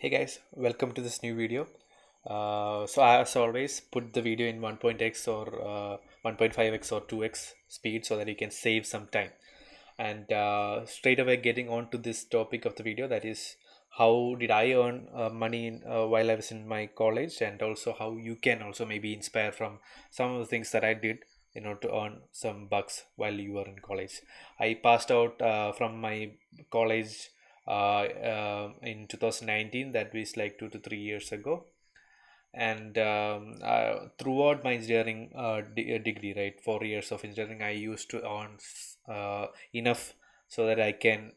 Hey guys, welcome to this new video. So as always, put the video in 1.x or 1.5x or 2x speed so that you can save some time. And straight away getting on to this topic of the video, that is how did I earn money while I was in my college, and also how you can also maybe inspire from some of the things that I did in order to earn some bucks while you were in college. I passed out from my college in 2019. That was like 2 to 3 years ago. And throughout my engineering degree, right, 4 years of engineering, I used to earn enough so that I can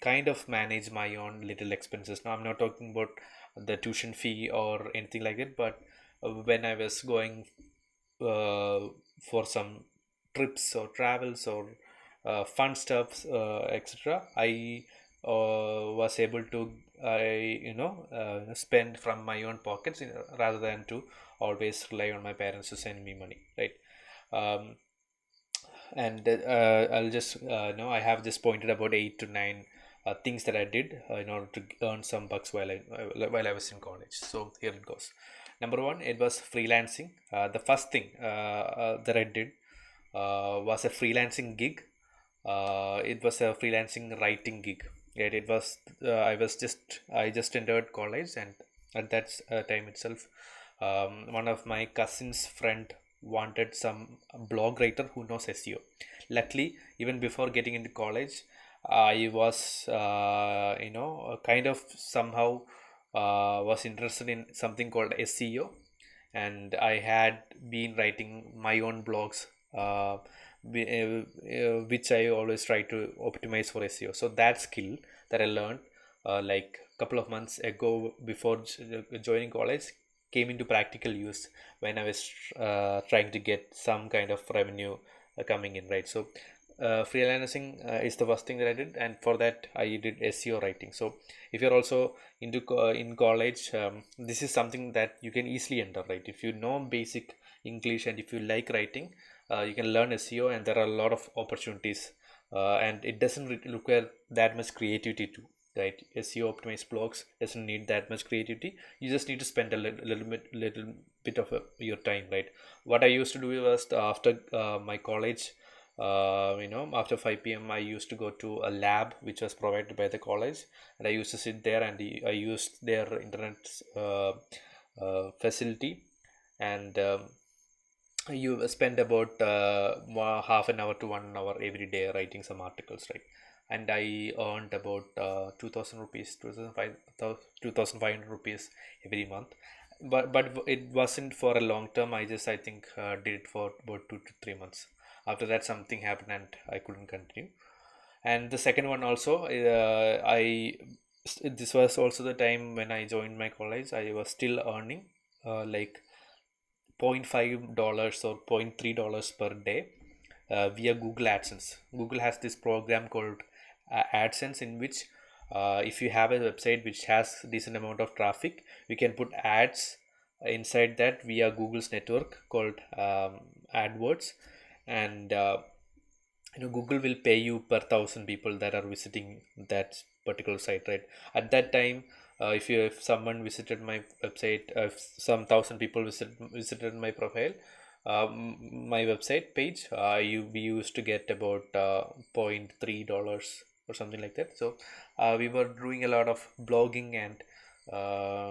kind of manage my own little expenses. Now I'm not talking about the tuition fee or anything like that, but when I was going uh, for some trips or travels or fun stuffs, etc., I was able to spend from my own pockets, rather than to always rely on my parents to send me money, right? um, and I'll just I have just pointed about 8 to 9 things that I did in order to earn some bucks while I was in college. So here it goes. Number one, it was freelancing. The first thing that I did was a freelancing gig. It was a freelancing writing gig. It was I just entered college, and at that time itself, one of my cousin's friend wanted some blog writer who knows SEO. Luckily, even before getting into college, I was kind of somehow was interested in something called SEO, and I had been writing my own blogs, which I always try to optimize for SEO. So that skill that I learned like a couple of months ago before joining college came into practical use when I was trying to get some kind of revenue coming in, right? So freelancing is the first thing that I did, and for that I did SEO writing. So if you're also in college, this is something that you can easily enter, right? If you know basic English and if you like writing, you can learn SEO, and there are a lot of opportunities, and it doesn't require that much creativity too, right? SEO optimized blogs doesn't need that much creativity. You just need to spend a little bit of your time, right? What I used to do was, after my college, after 5 p.m. I used to go to a lab which was provided by the college, and I used to sit there, and I used their internet facility, and you spend about half an hour to 1 hour every day writing some articles, right? And I earned about 2000 rupees, 2500 rupees every month. But it wasn't for a long term. I think did it for about 2 to 3 months. After that, something happened and I couldn't continue. And the second one also, I this was also the time when I joined my college. I was still earning like $0.5 or $0.3 per day via Google AdSense. Google has this program called AdSense, in which if you have a website which has decent amount of traffic, you can put ads inside that via Google's network called AdWords, and Google will pay you per thousand people that are visiting that particular site, right? At that time, if someone visited my website, if some thousand people visited my profile, my website page, we used to get about $0.3 or something like that. So we were doing a lot of blogging, and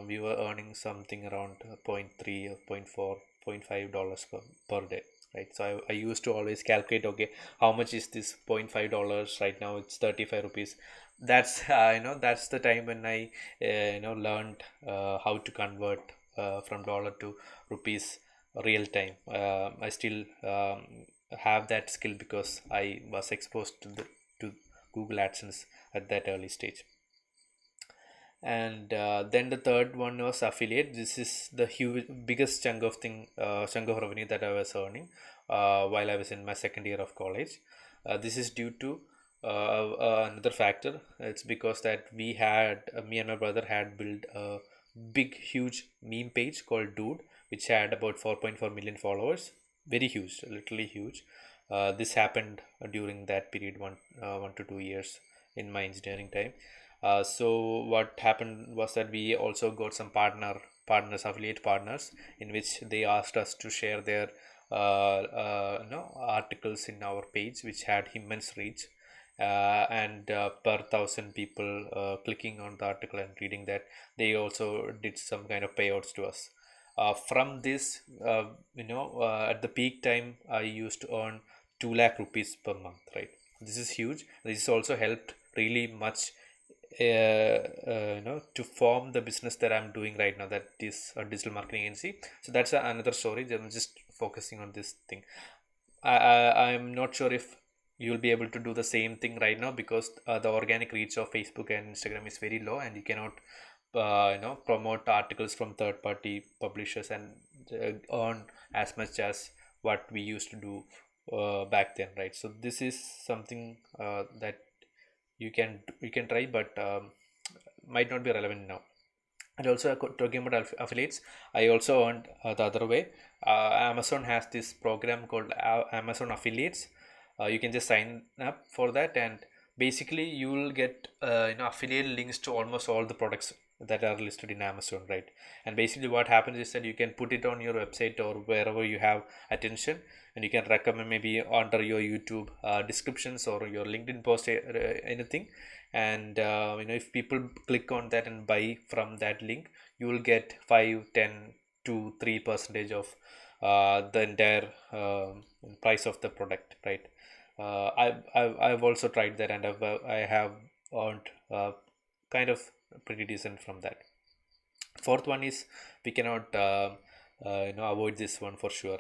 we were earning something around point 0.3 or point 0.4 $0.5 per day, right? So I used to always calculate, okay, how much is this $0.5? Right now it's 35 rupees. That's that's the time when I learned how to convert from dollar to rupees real time. I still have that skill because I was exposed to Google AdSense at that early stage. And then the third one was affiliate. This is the biggest chunk of revenue that I was earning while I was in my second year of college. This is due to another factor. It's because that me and my brother had built a big huge meme page called Dude, which had about 4.4 million followers. Very huge, literally huge. This happened during that period, 1 to 2 years in my engineering time. So what happened was that we also got some partners, affiliate partners, in which they asked us to share their articles in our page, which had immense reach. And per thousand people clicking on the article and reading that, they also did some kind of payouts to us. From this, at the peak time, I used to earn 2 lakh rupees per month, right? This is huge. This also helped really much, to form the business that I'm doing right now, that is a digital marketing agency. So that's another story. I'm just focusing on this thing. I'm not sure if you'll be able to do the same thing right now, because the organic reach of Facebook and Instagram is very low, and you cannot promote articles from third party publishers and earn as much as what we used to do back then, right? So this is something that you can try, but might not be relevant now. And also, talking about affiliates, I also earned the other way. Amazon has this program called Amazon Affiliates. You can just sign up for that, and basically you will get affiliate links to almost all the products that are listed in Amazon, right? And basically what happens is that you can put it on your website or wherever you have attention, and you can recommend maybe under your YouTube descriptions or your LinkedIn post, anything. And if people click on that and buy from that link, you will get 5, 10 to 3% of the entire price of the product, right? I've also tried that, and I have earned kind of pretty decent from that. Fourth one is, we cannot avoid this one for sure.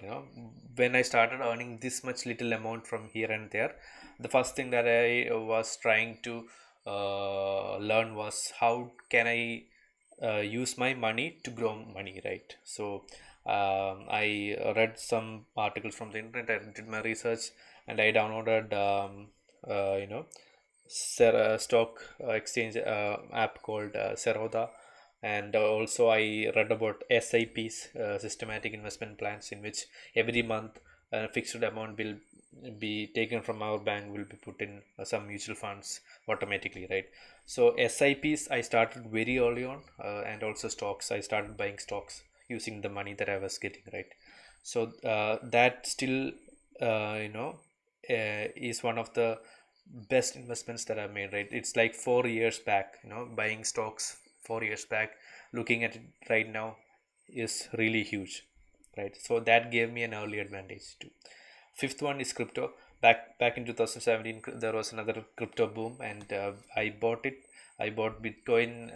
When I started earning this much little amount from here and there, the first thing that I was trying to learn was, how can I use my money to grow money, right? So I read some articles from the internet, I did my research, and I downloaded you know stock exchange app called Zerodha. And also I read about SIPs, systematic investment plans, in which every month a fixed amount will be taken from our bank, will be put in some mutual funds automatically, right? So SIPs I started very early on, and also stocks, I started buying stocks using the money that I was getting, right? So that still is one of the best investments that I've made, right? It's like 4 years back, buying stocks 4 years back, looking at it right now is really huge, right? So that gave me an early advantage too. Fifth one is crypto. Back in 2017, there was another crypto boom, and I bought it. I bought Bitcoin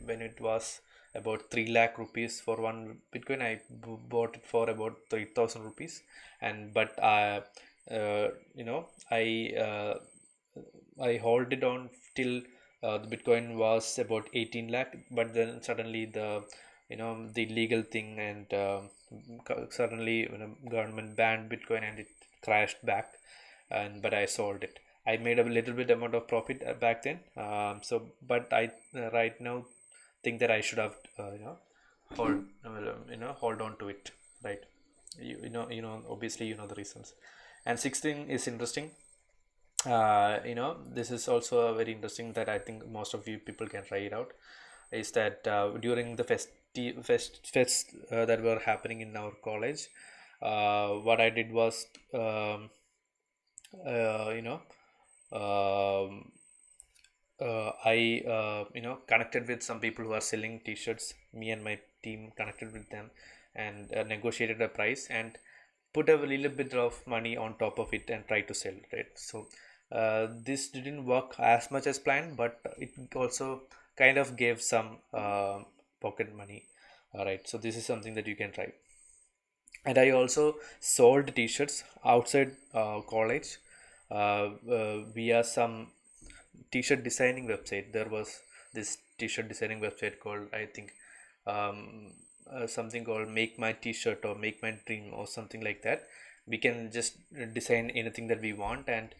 when it was about 3 lakh rupees for one Bitcoin. I bought it for about 3,000 rupees, and but uh, you know I uh, I hold it on till the Bitcoin was about 18 lakh, but then suddenly the legal thing, and suddenly government banned Bitcoin and it crashed back, and but I sold it. I made a little bit amount of profit back then. But I right now think that I should have hold on to it, right? Obviously the reasons. And sixth thing is interesting. This is also a very interesting, that I think most of you people can try it out, is that during the fest that were happening in our college, what I did was, uh, you know um, I connected with some people who are selling t-shirts. Me and my team connected with them, and negotiated a price, and put a little bit of money on top of it and try to sell, right? So this didn't work as much as planned, but it also kind of gave some pocket money. All right, so this is something that you can try. And I also sold t-shirts outside college, via some t-shirt designing website. There was this t-shirt designing website called, I think, um, something called Make My T-shirt or Make My Dream or something like that. We can just design anything that we want, and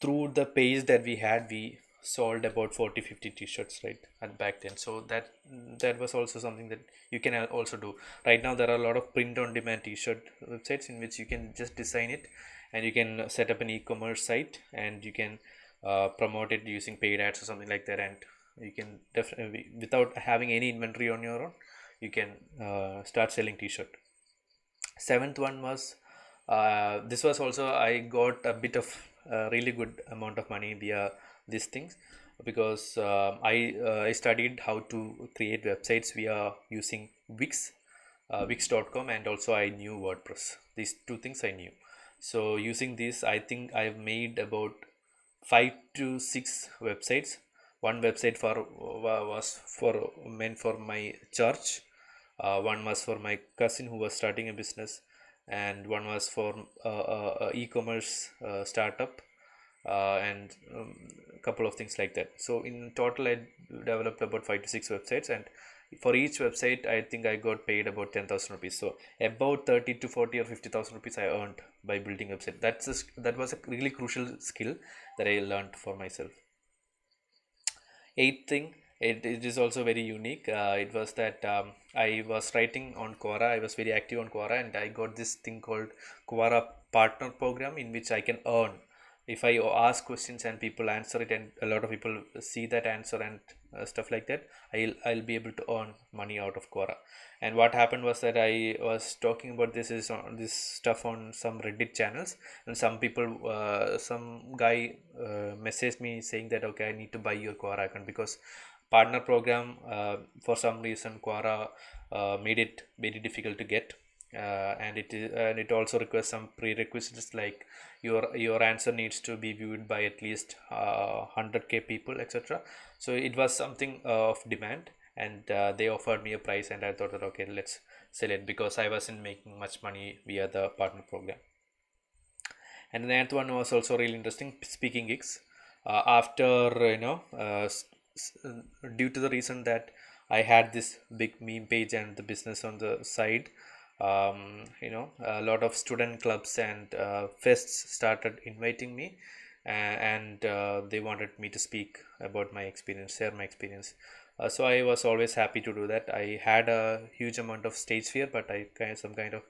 through the page that we had, we sold about 40-50 t-shirts, right, at back then. So that was also something that you can also do. Right now there are a lot of print on demand t-shirt websites, in which you can just design it, and you can set up an e-commerce site, and you can promote it using paid ads or something like that, and you can definitely, without having any inventory on your own, you can start selling t-shirt. Seventh one was, this was also, I got a bit of really good amount of money via these things, because I studied how to create websites via using Wix, Wix.com, and also I knew WordPress. These two things I knew. So using this, I think I've made about 5 to 6 websites. One website was for meant for my church. One was for my cousin who was starting a business, and one was for e-commerce startup, and a couple of things like that. So in total, I developed about 5 to 6 websites, and for each website, I think I got paid about 10,000 rupees. So about 30 to 40 or 50,000 rupees I earned by building website. That was a really crucial skill that I learned for myself. Eighth thing, it is also very unique. It was that I was writing on Quora. I was very active on Quora, and I got this thing called Quora Partner Program, in which I can earn if I ask questions and people answer it, and a lot of people see that answer and stuff like that. I'll be able to earn money out of Quora. And what happened was that I was talking about this stuff on some Reddit channels, and some guy messaged me saying that, okay, I need to buy your Quora account, because partner program, for some reason Quora made it very difficult to get, and it also requires some prerequisites, like your answer needs to be viewed by at least 100k people, etc. So it was something of demand, and they offered me a price, and I thought that, okay, let's sell it, because I wasn't making much money via the partner program. And the ninth one was also really interesting, speaking gigs. After due to the reason that I had this big meme page and the business on the side, a lot of student clubs and fests started inviting me, and they wanted me to speak about my experience, share my experience. So I was always happy to do that. I had a huge amount of stage fear, but I kind of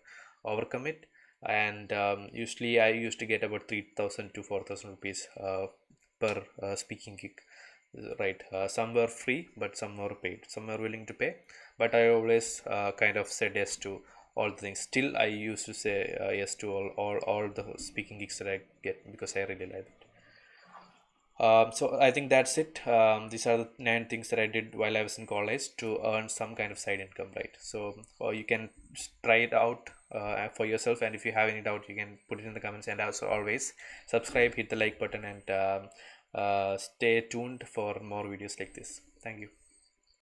overcome it. And usually I used to get about 3,000 to 4,000 rupees per speaking gig. Right, some were free, but some were paid. Some were willing to pay, but I always kind of said yes to all the things. Still, I used to say yes to all the speaking gigs that I get, because I really like it. So I think that's it. These are the 9 things that I did while I was in college to earn some kind of side income, right? So you can try it out for yourself, and if you have any doubt, you can put it in the comments. And also, always subscribe, hit the like button, and stay tuned for more videos like this. Thank you.